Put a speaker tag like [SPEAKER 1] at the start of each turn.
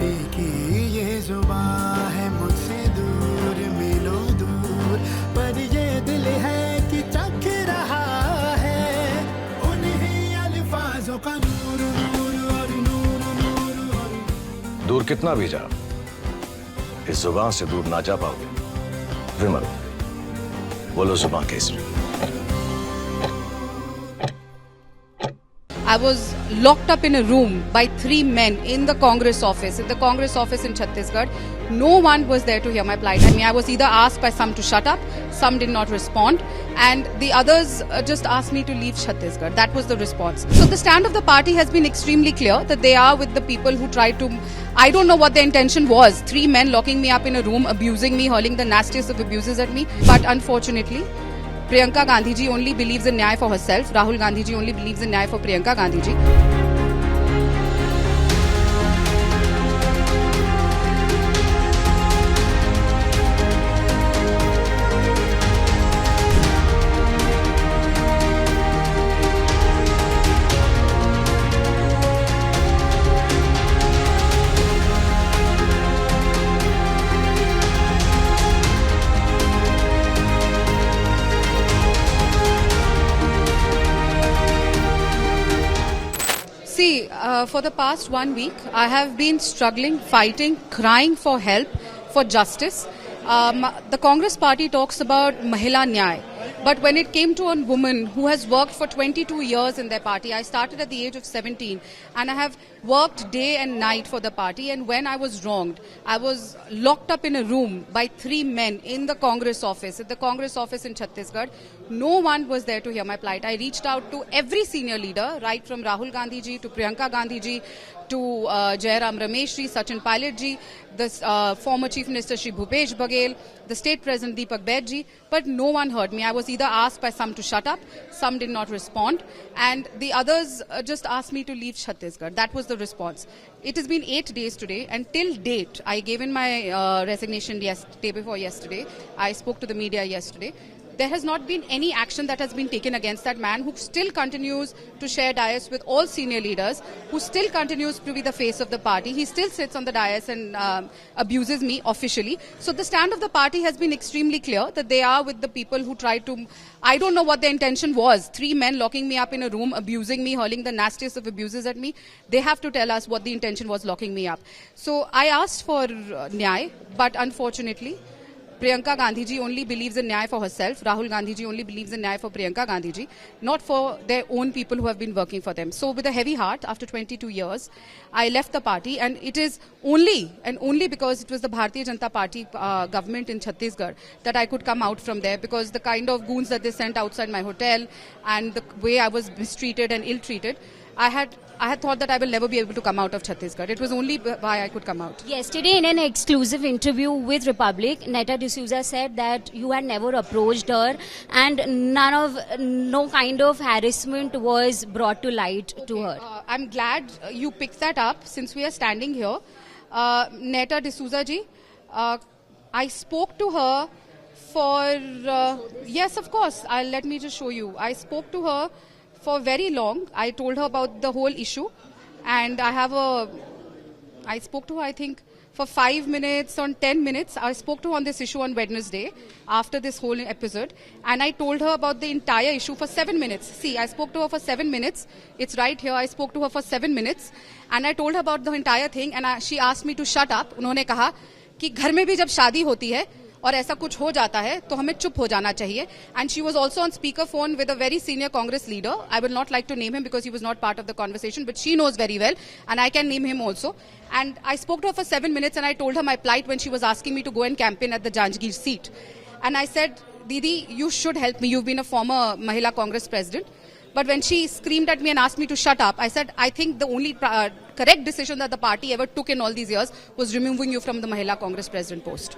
[SPEAKER 1] मिट्टी की ये जुबान है मुझसे दूर मीलों दूर, पर ये दिल है कि चख रहा है उन्हीं अल्फाजों का नूर नूर और नूर नूर और
[SPEAKER 2] दूर कितना भी जा, इस जुबान से दूर ना जा पाओगे। विमल, बोलो जुबान Kesari.
[SPEAKER 3] I was locked up in a room by 3 men in the Congress office, in Chhattisgarh. No one was there to hear my plight. I mean, I was either asked by some to shut up, some did not respond, and the others just asked me to leave Chhattisgarh. That was the response. So the stand of the party has been extremely clear that they are with the people who tried to, I don't know what their intention was. 3 men locking me up in a room, abusing me, hurling the nastiest of abuses at me. But unfortunately, Priyanka Gandhi ji only believes in nyay for herself. Rahul Gandhi ji only believes in nyay for Priyanka Gandhi ji. See, for the past 1 week, I have been struggling, fighting, crying for help, for justice. The Congress party talks about Mahila Nyay. But when it came to a woman who has worked for 22 years in their party, I started at the age of 17 and I have worked day and night for the party. And when I was wronged, I was locked up in a room by 3 men in the Congress office, in Chhattisgarh. No one was there to hear my plight. I reached out to every senior leader, right from Rahul Gandhi ji to Priyanka Gandhi ji to Jairam Ramesh ji, Sachin Pilot ji, the former Chief Minister Shri Bhupesh Baghel, the State President Deepak Baid ji, but no one heard me. I was either asked by some to shut up, some did not respond, and the others just asked me to leave Chhattisgarh. That was the response. It has been 8 days today, and till date, I gave in my resignation day before yesterday. I spoke to the media yesterday. There has not been any action that has been taken against that man who still continues to share dais with all senior leaders, who still continues to be the face of the party. He still sits on the dais and abuses me officially. So the stand of the party has been extremely clear that they are with the people who tried to, I don't know what their intention was. 3 men locking me up in a room, abusing me, hurling the nastiest of abuses at me. They have to tell us what the intention was locking me up. So I asked for nyay, but unfortunately, Priyanka Gandhi ji only believes in nyay for herself. Rahul Gandhi ji only believes in nyay for Priyanka Gandhi ji, not for their own people who have been working for them. So with a heavy heart, after 22 years, I left the party, and it is only because it was the Bharatiya Janata Party government in Chhattisgarh that I could come out from there, because the kind of goons that they sent outside my hotel and the way I was mistreated and ill-treated, I had thought that I will never be able to come out of Chhattisgarh. It was only why I could come out.
[SPEAKER 4] Yesterday, in an exclusive interview with Republic, Netta D'Souza said that you had never approached her and no kind of harassment was brought to light to her.
[SPEAKER 3] I'm glad you picked that up since we are standing here. Netta D'Souza ji, I spoke to her for, yes, of course, let me just show you. I spoke to her for very long. I told her about the whole issue, and I spoke to her, I think, for 5 minutes or 10 minutes. I spoke to her on this issue on Wednesday after this whole episode, and I told her about the entire issue for 7 minutes. See, I spoke to her for 7 minutes. It's right here. I spoke to her for 7 minutes, and I told her about the entire thing, and she asked me to shut up. उन्होंने कहा कि घर में भी जब शादी होती है और ऐसा कुछ हो जाता है तो हमें चुप हो जाना चाहिए. And she was also on speakerphone with a very senior Congress leader. I will not like to name him because he was not part of the conversation, but she knows very well, and I can name him also. And I spoke to her for 7 minutes, and I told her my plight when she was asking me to go and campaign at the Janjgir seat. And I said, Didi, you should help me. You've been a former Mahila Congress president. But when she screamed at me and asked me to shut up, I said, I think the only correct decision that the party ever took in all these years was removing you from the Mahila Congress president post.